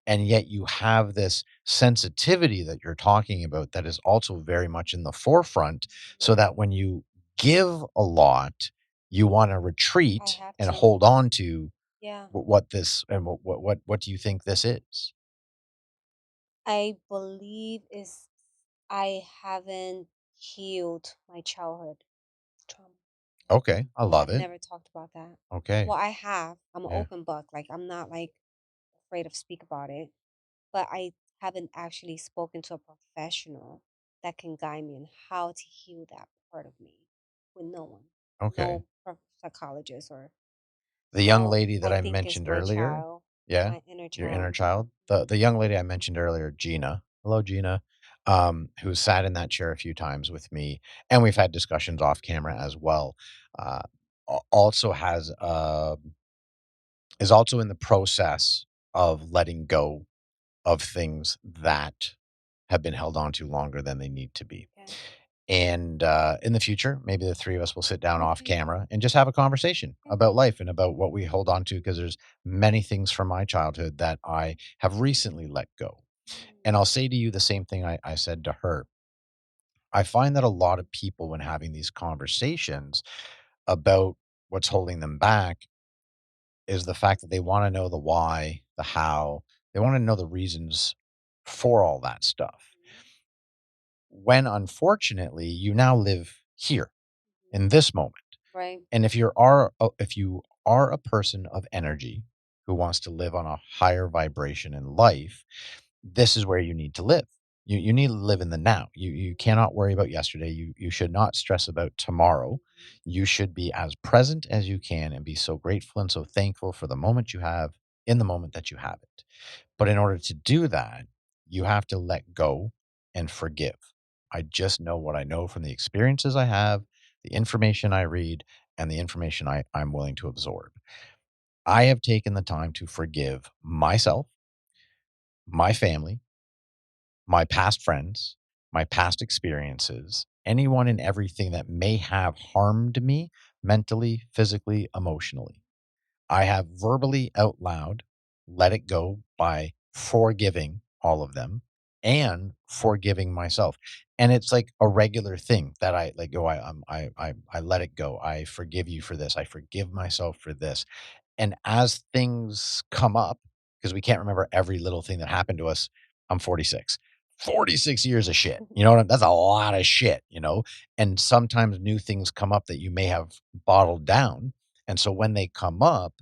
And yet you have this sensitivity that you're talking about that is also very much in the forefront, so that when you give a lot, you want to I retreat have and to. hold on to Yeah. what this and what do you think this is? I believe is I haven't healed my childhood trauma. Okay, I Yeah, love I've it. never talked about that. Okay, Well, I have. I'm an yeah, open book. Like I'm not like afraid of speak about it, but I haven't actually spoken to a professional that can guide me in how to heal that part of me with no one, okay. no psychologist or The young no. lady that I I think it's mentioned my earlier, child, yeah, my inner your inner child. child, the young lady I mentioned earlier, Gina. Hello, Gina. Who sat in that chair a few times with me, and we've had discussions off camera as well. Uh, also has is also in the process of letting go of things that have been held on to longer than they need to be. Okay. And in the future, maybe the three of us will sit down off Okay. camera and just have a conversation Okay. about life and about what we hold on to. Because there's many things from my childhood that I have recently let go. And I'll say to you the same thing I said to her. I find that a lot of people, when having these conversations about what's holding them back, is the fact that they want to know the why, the how, they want to know the reasons for all that stuff. Mhm. When unfortunately, you now live here Mhm. in this moment. Right. And if you are a person of energy who wants to live on a higher vibration in life, this is where you need to live. You need to live in the now. You cannot worry about yesterday. You should not stress about tomorrow. Mhm. You should be as present as you can and be so grateful and so thankful for the moment you have in the moment that you have it. But in order to do that, you have to let go and forgive. I just know what I know from the experiences I have, the information I read, and the information I'm willing to absorb. I have taken the time to forgive myself, my family, my past friends, my past experiences, anyone and everything that may have harmed me mentally, physically, emotionally. I have verbally out loud let it go by forgiving all of them and forgiving myself. And it's like a regular thing that I like, oh, I let it go. I forgive you for this. I forgive myself for this. And as things come up, because we can't remember every little thing that happened to us, I'm 46. 46 years of shit. You know what that's a lot of shit, you know? And sometimes new things come up that you may have bottled down. And so when they come up,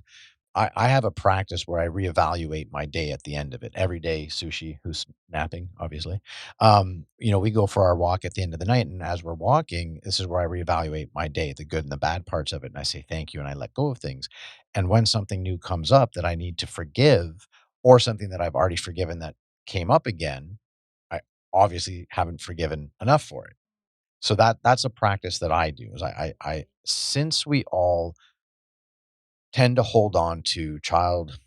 I have a practice where I reevaluate my day at the end of it. Every day, Sushi, who's napping, obviously, we go for our walk at the end of the night, and as we're walking, this is where I reevaluate my day, the good and the bad parts of it, and I say thank you, and I let go of things. And when something new comes up that I need to forgive, or something that I've already forgiven that came up again, I obviously haven't forgiven enough for it. So that's a practice that I do. Is I since we all tend to hold on to childhood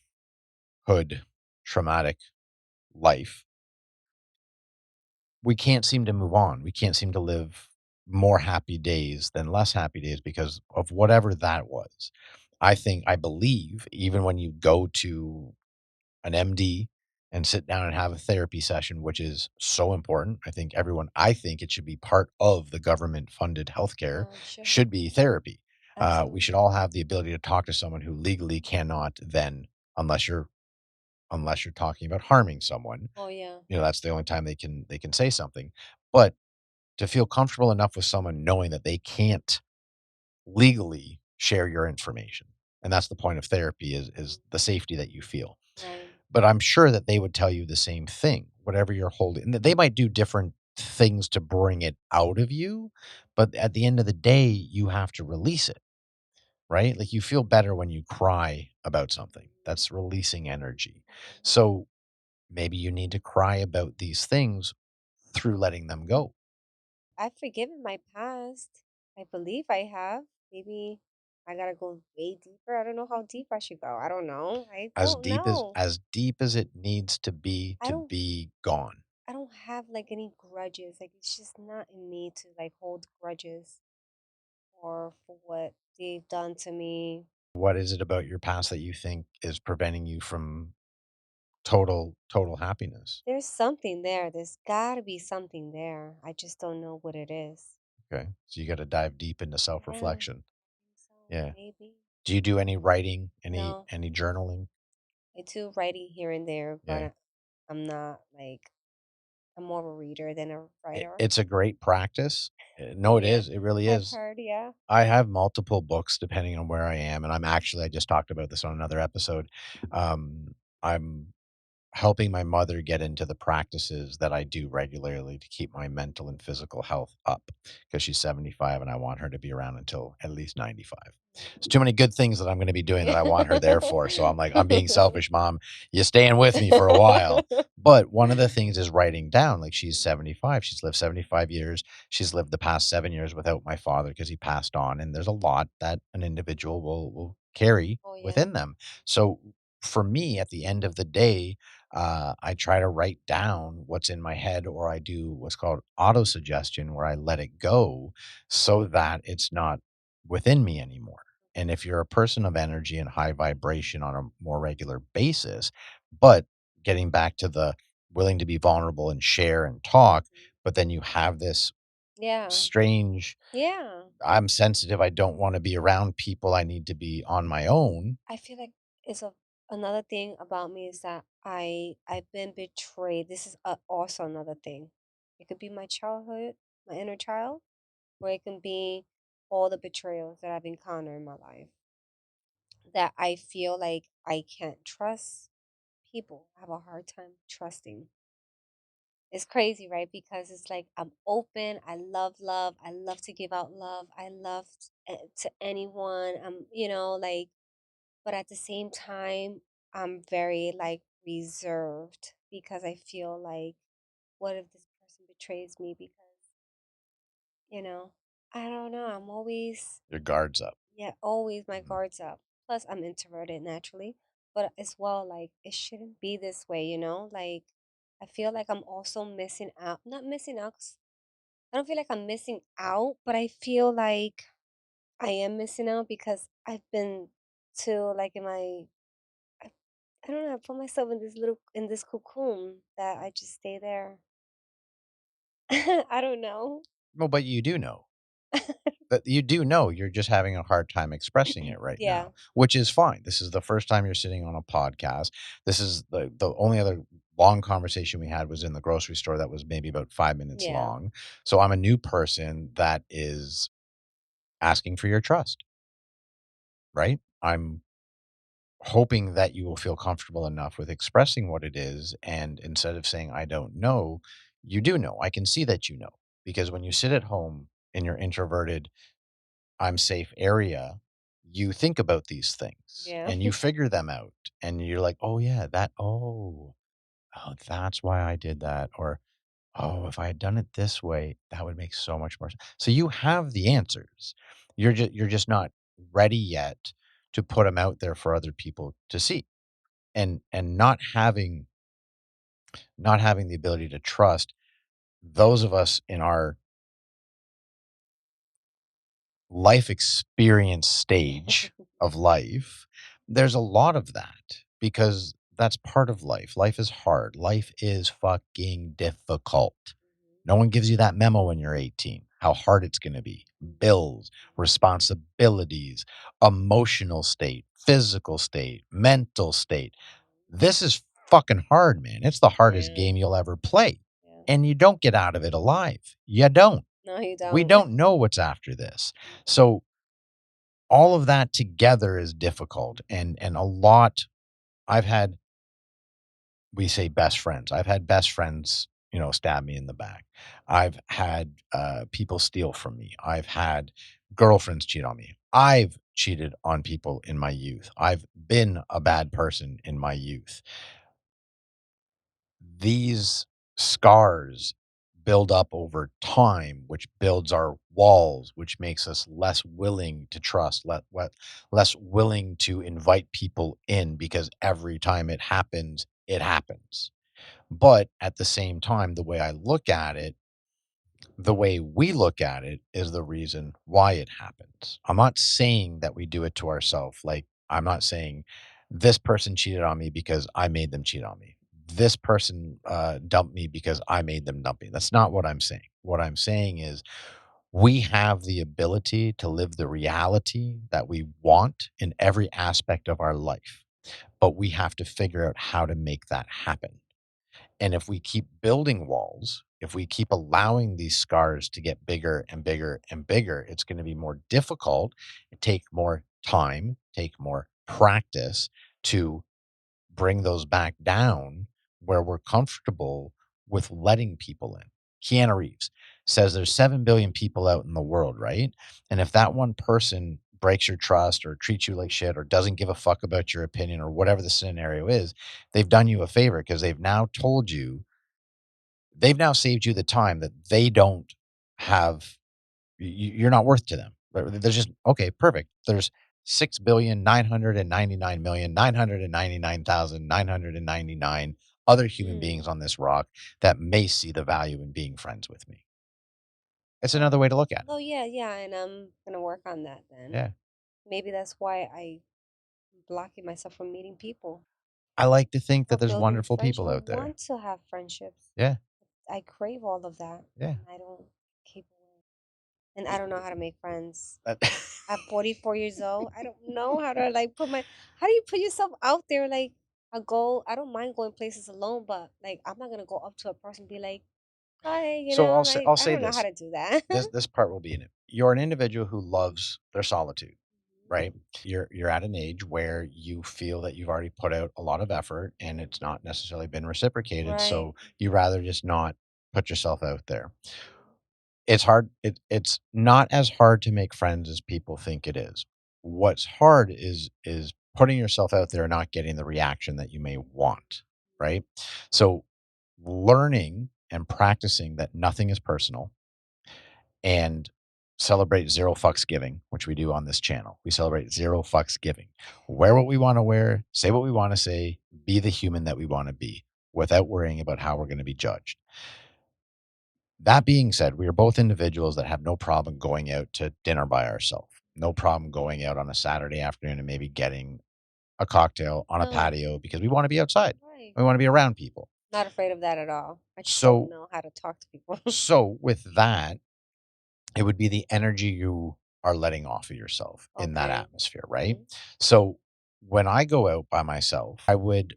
traumatic life, we can't seem to move on. We can't seem to live more happy days than less happy days because of whatever that was. I believe, even when you go to an MD and sit down and have a therapy session, which is so important. I think it should be part of the government funded healthcare, Yeah, it should be. should be therapy. We should Absolutely. all have the ability to talk to someone who legally cannot then, unless you're talking about harming someone, Oh yeah. that's the only time they can say something. But to feel comfortable enough with someone knowing that they can't legally share your information. And that's the point of therapy is the safety that you feel. Right. But I'm sure that they would tell you the same thing, whatever you're holding. And they might do different things to bring it out of you, but at the end of the day, you have to release it, right? Like you feel better when you cry about something. That's releasing energy. Mhm. So maybe you need to cry about these things through letting them go. I've forgiven my past. I believe I have. Maybe I gotta go way deeper. I don't know how deep I should go. I don't know. I As don't deep as know. as deep as it needs I to don't be gone. I don't have like any grudges. Like it's just not in me to like hold grudges or for what they've done to me. What is it about your past that you think is preventing you from total happiness? There's something there. There's gotta be something there. I just don't know what it is. Okay. So you got to dive deep into Yeah, I self-reflection. think so. Yeah. Maybe. Do you do any writing, No. any journaling? I do writing here and there, but Yeah. I'm not like I'm more of a reader than a writer. It's a great practice. No, it Yeah, is. It really I've is. heard. Yeah. I have multiple books depending on where I am, and I just talked about this on another episode. I'm helping my mother get into the practices that I do regularly to keep my mental and physical health up because she's 75 and I want her to be around until at least 95. There's too many good things that I'm going to be doing that I want her there for. So I'm like, I'm being selfish, mom. You're staying with me for a while. But one of the things is writing down, like she's 75. She's lived 75 years. She's lived the past 7 years without my father because he passed on. And there's a lot that an individual will carry Oh yeah. within them. So for me, at the end of the day, I try to write down what's in my head, or I do what's called auto suggestion, where I let it go so that it's not within me anymore. And if you're a person of energy and high vibration on a more regular basis, but getting back to the willing to be vulnerable and share and talk, but then you have this Yeah. strange, Yeah. I'm sensitive, I don't want to be around people, I need to be on my own. I feel like it's another thing about me is that I've been betrayed. This is also another thing. It could be my childhood, my inner child, or it can be all the betrayals that I've encountered in my life. That I feel like I can't trust people. I have a hard time trusting. It's crazy, right? Because it's like I'm open. I love love. I love to give out love. I love to anyone. Like, but at the same time, I'm very like reserved because I feel like, what if this person betrays me? Because, you know, I don't know. I'm always, Your guard's up. yeah, always my Mhm. guard's up. Plus, I'm introverted naturally, but as well, like, it shouldn't be this way, Like, I feel like I'm also missing out. Not missing out, 'cause I don't feel like I'm missing out, but I feel like I am missing out because I've been to like I, I don't know, I put myself in this cocoon that I just stay there. I don't know. Well, but you do know. But you do know, you're just having a hard time expressing it right Yeah, now, which is fine. This is the first time you're sitting on a podcast. This is the only other long conversation we had was in the grocery store that was maybe about 5 minutes yeah, long. So I'm a new person that is asking for your trust, right? I'm hoping that you will feel comfortable enough with expressing what it is, and instead of saying I don't know, you do know. I can see that you know. Because when you sit at home in your introverted I'm safe area, you think about these things yeah. and you figure them out and you're like, "Oh yeah, oh, that's why I did that." Or, "Oh, if I had done it this way, that would make so much more sense." So you have the answers. You're just not ready yet to put them out there for other people to see. And not having the ability to trust those of us in our life experience stage of life, there's a lot of that because that's part of life. Life is hard. Life is fucking difficult. No one gives you that memo when you're 18, how hard it's going to be. Bills, responsibilities, emotional state, physical state, mental state. This is fucking hard, man. It's the hardest Yeah, game you'll ever play. yeah. And you don't get out of it alive. You don't. No, you We don't. don't know what's after this. So all of that together is difficult and a lot. I've had, we say best friends. I've had best friends, stab me in the back. I've had people steal from me. I've had girlfriends cheat on me. I've cheated on people in my youth. I've been a bad person in my youth. These scars build up over time, which builds our walls, which makes us less willing to trust, less willing to invite people in because every time it happens, it happens. But at the same time, the way we look at it is the reason why it happens. I'm not saying that we do it to ourselves. Like, I'm not saying this person cheated on me because I made them cheat on me. This person dumped me because I made them dump me. That's not what I'm saying. What I'm saying is we have the ability to live the reality that we want in every aspect of our life, but we have to figure out how to make that happen. And if we keep building walls, if we keep allowing these scars to get bigger and bigger and bigger, it's going to be more difficult, take more time, take more practice to bring those back down where we're comfortable with letting people in. Keanu Reeves says there's 7 billion people out in the world, right? And if that one person breaks your trust or treats you like shit or doesn't give a fuck about your opinion or whatever the scenario is, they've done you a favor because they've now told you, they've now saved you the time that they don't have, you're not worth to them. There's just, okay, perfect. There's 6,999,999,999 other human beings on this rock that may see the value in being friends with me. It's another way to look at it. Oh yeah, yeah, and I'm gonna work on that then. Yeah. Maybe that's why I'm blocking myself from meeting people I like to think or that there's building wonderful friendship. people I out there. want to have friendships. Yeah. I crave all of that, Yeah. and I don't keep it. And I don't know how to make friends. That- At 44 years old, I don't know how to like how do you put yourself out there like a goal? I don't mind going places alone, but like I'm not gonna go up to a person and be like, hi, so like I'll I say don't know how this. to do that. This part will be in it. You're an individual who loves their solitude, right? You're at an age where you feel that you've already put out a lot of effort and it's not necessarily been reciprocated. Right. So you rather just not put yourself out there. It's hard. It's not as hard to make friends as people think it is. What's hard is putting yourself out there and not getting the reaction that you may want, right? So learning and practicing that nothing is personal and celebrate zero fucks giving, which we do on this channel. We celebrate zero fucks giving. Wear what we want to wear, say what we want to say, be the human that we want to be without worrying about how we're going to be judged. That being said, we are both individuals that have no problem going out to dinner by ourselves. No problem going out on a Saturday afternoon and maybe getting a cocktail on a No. patio because we want to be outside. Right. We want to be around people. Not afraid of that at all. I just So don't know how to talk to people. so with that, it would be the energy you are letting off of yourself in that Okay. atmosphere, right? Mhm. So when I go out by myself, I would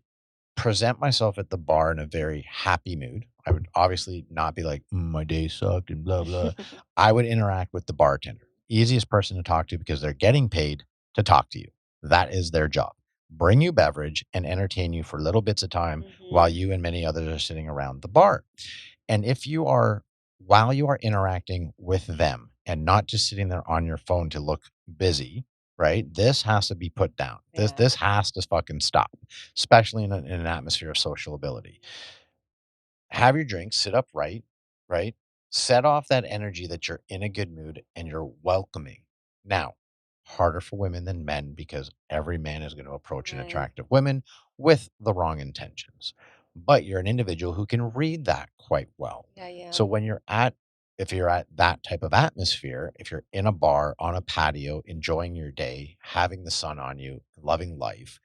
present myself at the bar in a very happy mood. I would obviously not be like, my day sucked and blah, blah. I would interact with the bartender. Easiest person to talk to because they're getting paid to talk to you. That is their job. Bring you beverage and entertain you for little bits of time while Mhm. you and many others are sitting around the bar. And if you are, while you are interacting with them and not just sitting there on your phone to look busy, right? This has to be put down. This Yeah. this has to fucking stop, especially in an atmosphere of social ability. Have your drink, sit up right? Set off that energy that you're in a good mood and you're welcoming. Now, harder for women than men because every man is going to approach an Right. attractive woman with the wrong intentions. But you're an individual who can read that quite well. Yeah, yeah. So when if you're at that type of atmosphere, if you're in a bar on a patio, enjoying your day, having the sun on you, loving life,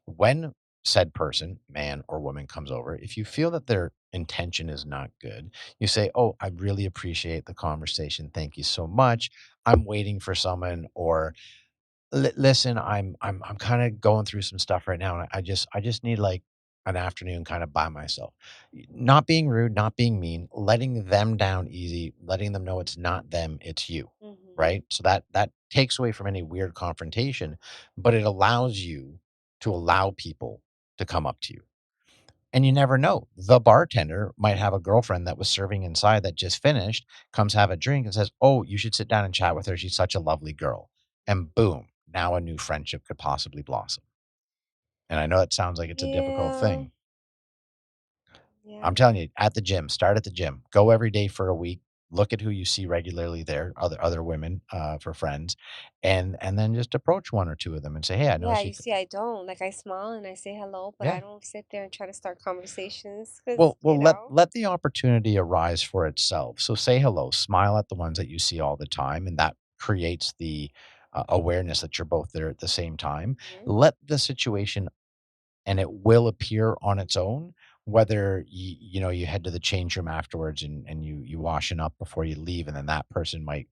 when said person, man or woman, comes over, if you feel that their intention is not good, you say, "Oh, I really appreciate the conversation. Thank you so much. I'm waiting for someone," or listen, I'm kind of going through some stuff right now, and I just need like an afternoon kind of by myself. Not being rude, not being mean, letting them down easy, letting them know it's not them, it's you, Mhm. right? So that takes away from any weird confrontation, but it allows you to allow people to come up to you. And you never know. The bartender might have a girlfriend that was serving inside that just finished, comes have a drink and says, "Oh, you should sit down and chat with her. She's such a lovely girl." And boom, now a new friendship could possibly blossom. And I know it sounds like it's a difficult Yeah. thing. I'm Yeah. telling you, at the gym, start at the gym. Go every day for a week. Look at who you see regularly there, other women for friends, and then just approach one or two of them and say, "Hey, I Yeah, noticed you." you see, I don't. Like I smile and I say hello, but I Yeah. don't sit there and try to start conversations because, Well, let the opportunity arise for itself. So say hello, smile at the ones that you see all the time, and that creates the awareness that you're both there at the same time. Mhm. Let the situation, and it will appear on its own. Whether you head to the change room afterwards and you washing up before you leave, and then that person might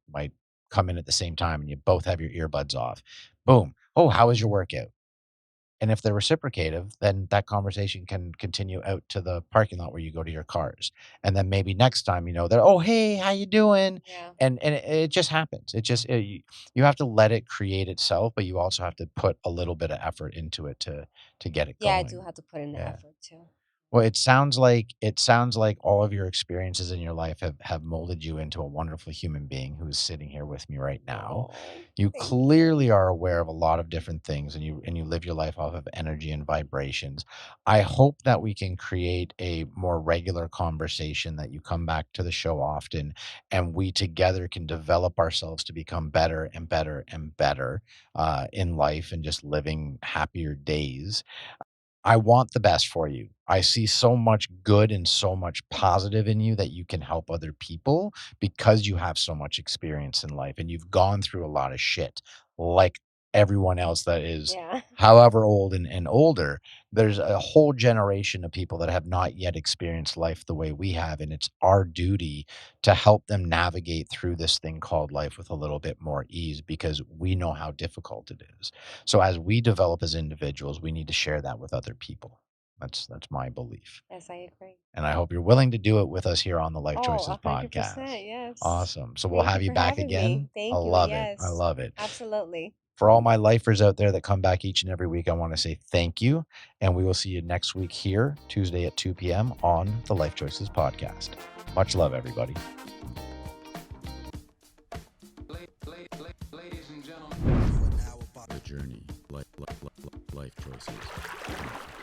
come in at the same time, and you both have your earbuds off. Boom. Oh, how was your workout? And if they're reciprocative, then that conversation can continue out to the parking lot where you go to your cars. And then maybe next time, they're, oh, hey, how you doing? Yeah. And it just happens. You have to let it create itself, but you also have to put a little bit of effort into it to get it Yeah, I do going. have to put in the Yeah. effort too. Well, it sounds like all of your experiences in your life have molded you into a wonderful human being who is sitting here with me right now. Oh, You thank clearly you. are aware of a lot of different things, and you live your life off of energy and vibrations. I hope that we can create a more regular conversation, that you come back to the show often, and we together can develop ourselves to become better and better and better in life, and just living happier days. I want the best for you. I see so much good and so much positive in you, that you can help other people because you have so much experience in life and you've gone through a lot of shit like everyone else that is Yeah. however old and older. There's a whole generation of people that have not yet experienced life the way we have. And it's our duty to help them navigate through this thing called life with a little bit more ease, because we know how difficult it is. So as we develop as individuals, we need to share that with other people. That's my belief. Yes, I agree. And I hope you're willing to do it with us here on the Life Oh, Choices 100%. podcast. Yes. Awesome. So we'll Thank you have you for back having me. again. I Thank you. love it. I Yes, love it. absolutely. For all my lifers out there that come back each and every week, I want to say thank you. And we will see you next week here, Tuesday at 2 p.m. on the Life Choices podcast. Much love, everybody. Ladies and gentlemen. The journey. Life choices.